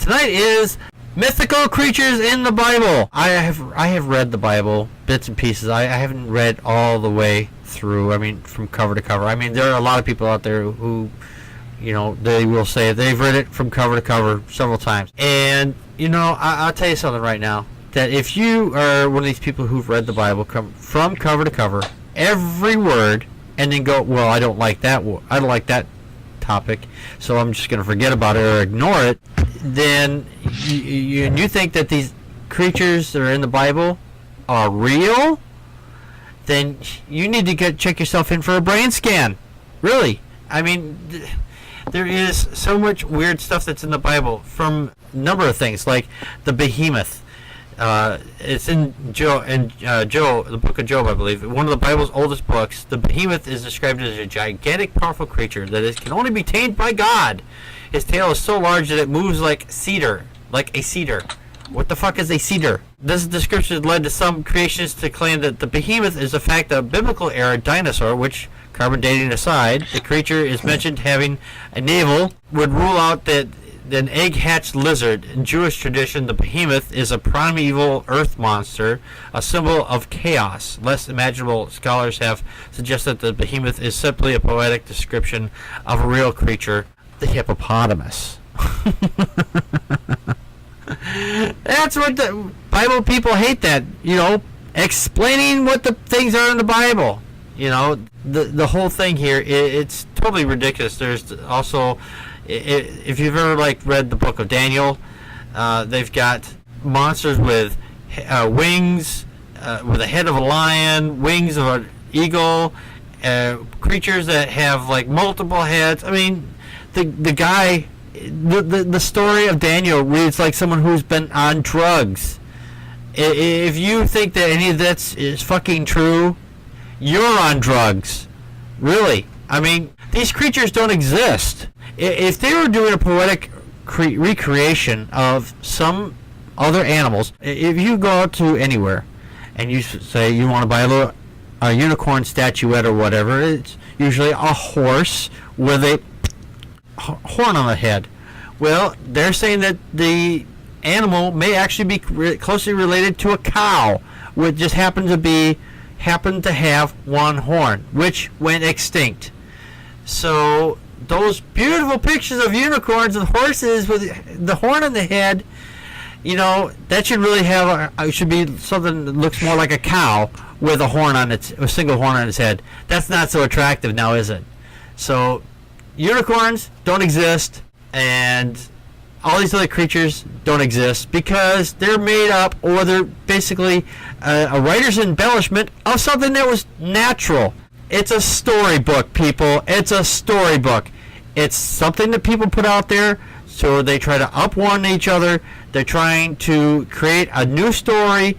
tonight is mythical creatures in the Bible. I have read the Bible, bits and pieces. I haven't read all the way through. I mean, from cover to cover. I mean, there are a lot of people out there who, you know, they will say they've read it from cover to cover several times. And, you know, I'll tell you something right now. That if you are one of these people who've read the Bible from cover to cover, every word, and then go, well, I don't like that. I don't like that topic, so I'm just going to forget about it or ignore it. Then you think that these creatures that are in the Bible are real? Then you need to check yourself in for a brain scan. Really, I mean, there is so much weird stuff that's in the Bible from a number of things, like the behemoth. It's in Job, the book of Job, I believe. One of the Bible's oldest books. The behemoth is described as a gigantic, powerful creature that can only be tamed by God. His tail is so large that it moves like a cedar. What the fuck is a cedar? This description led to some creationists to claim that the behemoth is in fact a biblical era dinosaur, which, carbon dating aside, the creature is mentioned having a navel, would rule out that an egg-hatched lizard. In Jewish tradition, the behemoth is a primeval earth monster, a symbol of chaos. Less imaginable scholars have suggested that the behemoth is simply a poetic description of a real creature, the hippopotamus. That's what the Bible people hate, that, you know, explaining what the things are in the Bible. You know, the whole thing here, it's totally ridiculous. There's also, if you've ever read the book of Daniel, they've got monsters with wings, with a head of a lion, wings of an eagle, creatures that have multiple heads. I mean, the guy, the story of Daniel reads like someone who's been on drugs. If you think that any of that is fucking true, you're on drugs. Really. I mean, these creatures don't exist. If they were doing a poetic recreation of some other animals, if you go out to anywhere and you say you want to buy a unicorn statuette or whatever, it's usually a horse with a horn on the head. Well, they're saying that the animal may actually be closely related to a cow, which just happened to have one horn, which went extinct. So those beautiful pictures of unicorns and horses with the horn on the head, you know, that should really should be something that looks more like a cow with a single horn on its head. That's not so attractive now, is it? So unicorns don't exist, and all these other creatures don't exist because they're made up, or they're basically a writer's embellishment of something that was natural. It's a storybook, people. It's a storybook. It's something that people put out there, so they try to up-one each other. They're trying to create a new story,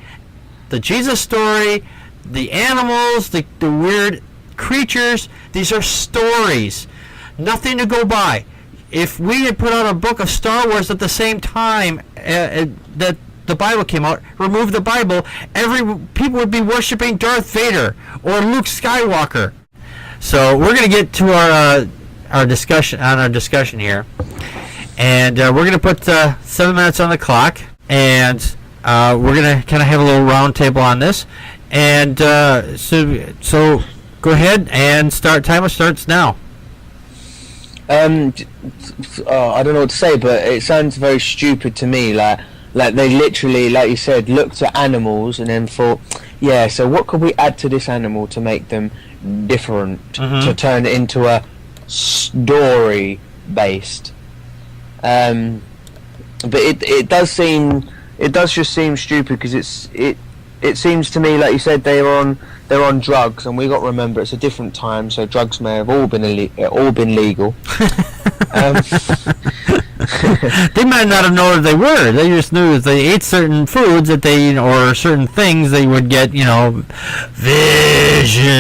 the Jesus story, the animals, the weird creatures. These are stories, nothing to go by. If we had put out a book of Star Wars at the same time that the Bible came out, remove the Bible, people would be worshiping Darth Vader or Luke Skywalker. So we're going to get to our discussion here, and we're going to put 7 minutes on the clock, and we're going to kind of have a little round table on this, and so go ahead and start. Timer starts now. I don't know what to say, but it sounds very stupid to me. Like they literally, like you said, looked at animals and then thought, yeah, so what could we add to this animal to make them different, to turn it into a story based. But it does just seem stupid, because it seems to me, like you said, they're on drugs, and we got to remember it's a different time, so drugs may have all been legal. They might not have known what they were. They just knew if they ate certain foods or certain things, they would get, visions.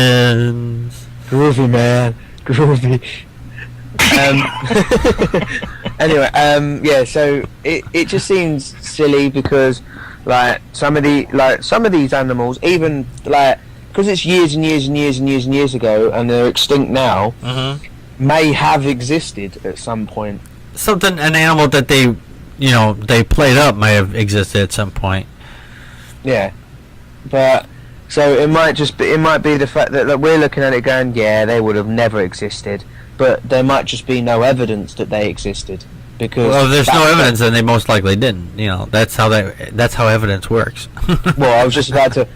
Groovy, man. Groovy. Anyway, yeah. So it just seems silly, because some of these animals, even because it's years and years and years and years and years ago, and they're extinct now, may have existed at some point. An animal that they they played up might have existed at some point. Yeah, but so it might be the fact that we're looking at it going, yeah, they would have never existed, but there might just be no evidence that they existed because. Well, if there's no evidence, then they most likely didn't. That's how evidence works. Well, I was just about to,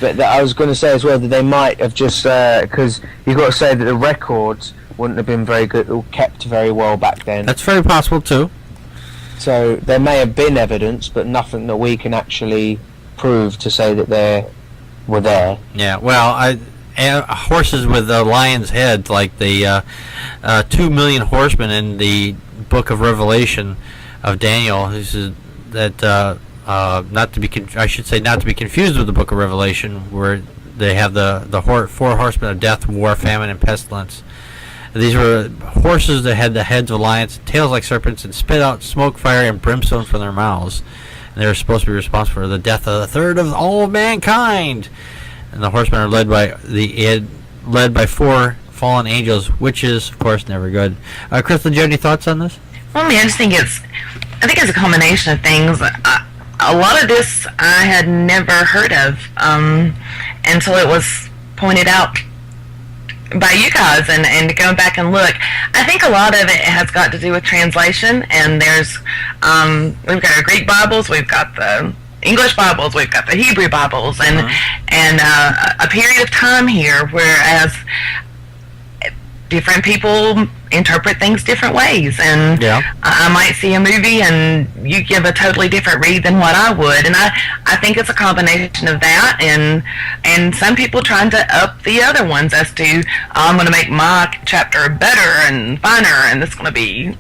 but I was going to say as well that they might have just because you've got to say that the records wouldn't have been very good or kept very well back then. That's very possible too. So there may have been evidence, but nothing that we can actually prove to say that they were there. Yeah, well, horses with lions' heads, like the 2 million horsemen in the Book of Revelation of Daniel. This is that not to be confused with the Book of Revelation, where they have the 4 horsemen of death, war, famine, and pestilence. These were horses that had the heads of lions, tails like serpents, and spit out smoke, fire, and brimstone from their mouths. And they were supposed to be responsible for the death of a third of all of mankind. And the horsemen are led by 4 fallen angels, which is, of course, never good. Crystal, do you have any thoughts on this? Well, I just think it's a combination of things. A lot of this I had never heard of until it was pointed out by you guys, and going back and look, I think a lot of it has got to do with translation. And there's we've got our Greek Bibles, we've got the English Bibles, we've got the Hebrew Bibles, and a period of time here, whereas different people interpret things different ways, and I might see a movie and you give a totally different read than what I would, and I think it's a combination of that and some people trying to up the other ones as to I'm going to make my chapter better and finer, and it's going to be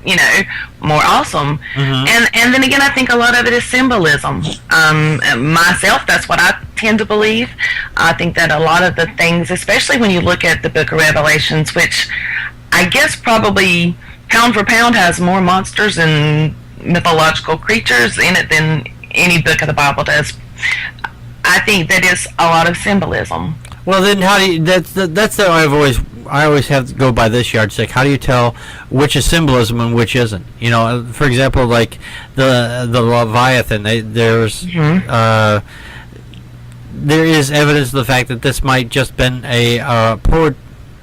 more awesome. And then again, I think a lot of it is symbolism. Myself, that's what I tend to believe. I think that a lot of the things, especially when you look at the Book of Revelations, which I guess probably pound for pound has more monsters and mythological creatures in it than any book of the Bible does. I think that is a lot of symbolism. Well, then how do you? That's I always have to go by this yardstick. How do you tell which is symbolism and which isn't? For example, like the Leviathan. There is evidence of the fact that this might just been a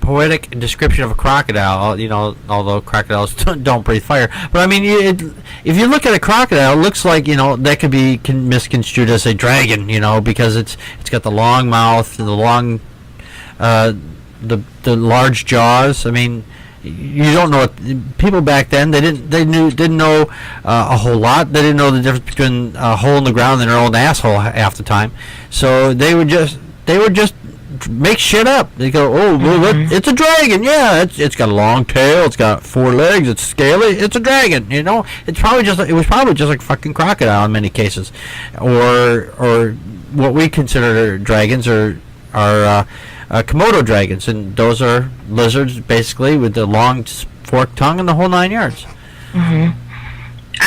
poetic description of a crocodile. Although crocodiles don't breathe fire. But I mean, if you look at a crocodile, it looks like that could be misconstrued as a dragon. Because it's got the long mouth and the long the large jaws. I mean, you don't know what people back then didn't know a whole lot. They didn't know the difference between a hole in the ground and their own asshole half the time. So they would just make shit up. They go, it's a dragon. Yeah, it's got a long tail. It's got 4 legs. It's scaly. It's a dragon. It was probably just like fucking crocodile in many cases, or what we consider dragons are Komodo dragons, and those are lizards basically with the long forked tongue and the whole 9 yards. I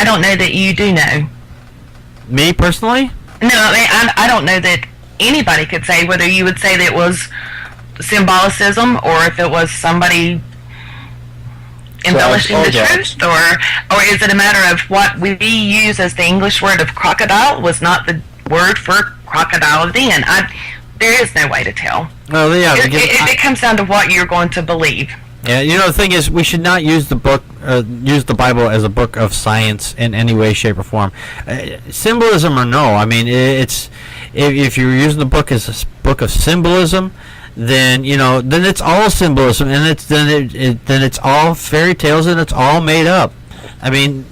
don't know that you do know. Me personally? No, I don't know that anybody could say whether you would say that it was symbolicism or if it was somebody embellishing the truth, or is it a matter of what we use as the English word of crocodile was not the word for crocodile then? There is no way to tell. Oh, yeah. It comes down to what you're going to believe. Yeah, the thing is, we should not use the Bible as a book of science in any way, shape, or form. Symbolism or no, I mean, it's if you're using the book as a book of symbolism, then then it's all symbolism, and then it's all fairy tales, and it's all made up. I mean,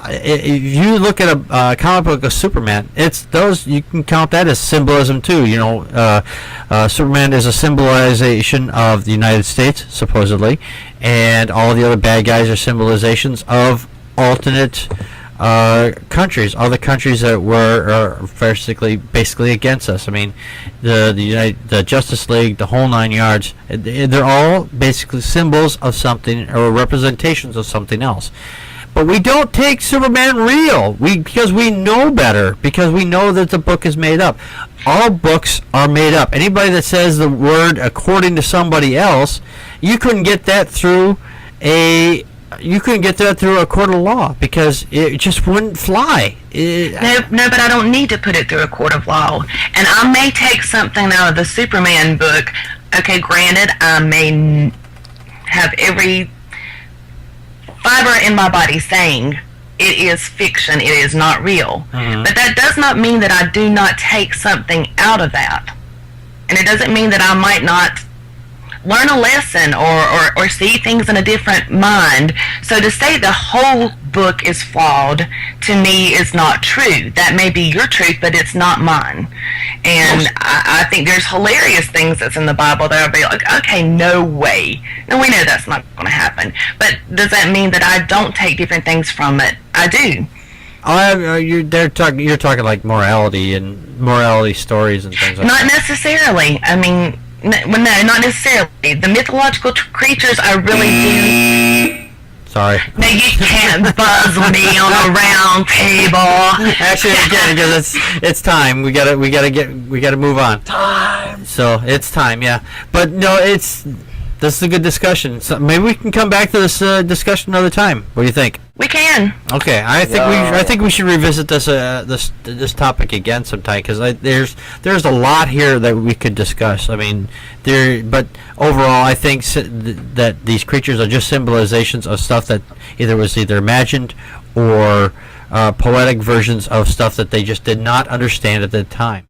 if you look at a comic book of Superman, it's those, you can count that as symbolism too. Superman is a symbolization of the United States, supposedly, and all the other bad guys are symbolizations of alternate countries, other countries that are basically against us. I mean, the Justice League, the whole 9 yards, they're all basically symbols of something or representations of something else. But we don't take Superman real, because we know better, because we know that the book is made up. All books are made up. Anybody that says the word according to somebody else, you couldn't get that through a you couldn't get that through a court of law because it just wouldn't fly. No, but I don't need to put it through a court of law. And I may take something out of the Superman book. Okay, granted, I may have every fiber in my body saying it is fiction, it is not real. But that does not mean that I do not take something out of that. And it doesn't mean that I might not learn a lesson or see things in a different mind. So to say the whole book is flawed, to me, is not true. That may be your truth, but it's not mine. And I think there's hilarious things that's in the Bible that I'll be like, okay, no way. No, we know that's not going to happen. But does that mean that I don't take different things from it? I do. You're talking like morality and morality stories and things like Not that. necessarily. I mean, no, not necessarily. The mythological creatures, I really do. Sorry. No, you can't buzz me on a round table. Actually, again, because it's time. We gotta move on. Time. So it's time, yeah. But no, this is a good discussion. So maybe we can come back to this discussion another time. What do you think? We can. Okay, I think we should revisit this topic again sometime because there's a lot here that we could discuss. I mean, but overall, I think that these creatures are just symbolizations of stuff that was either imagined or poetic versions of stuff that they just did not understand at the time.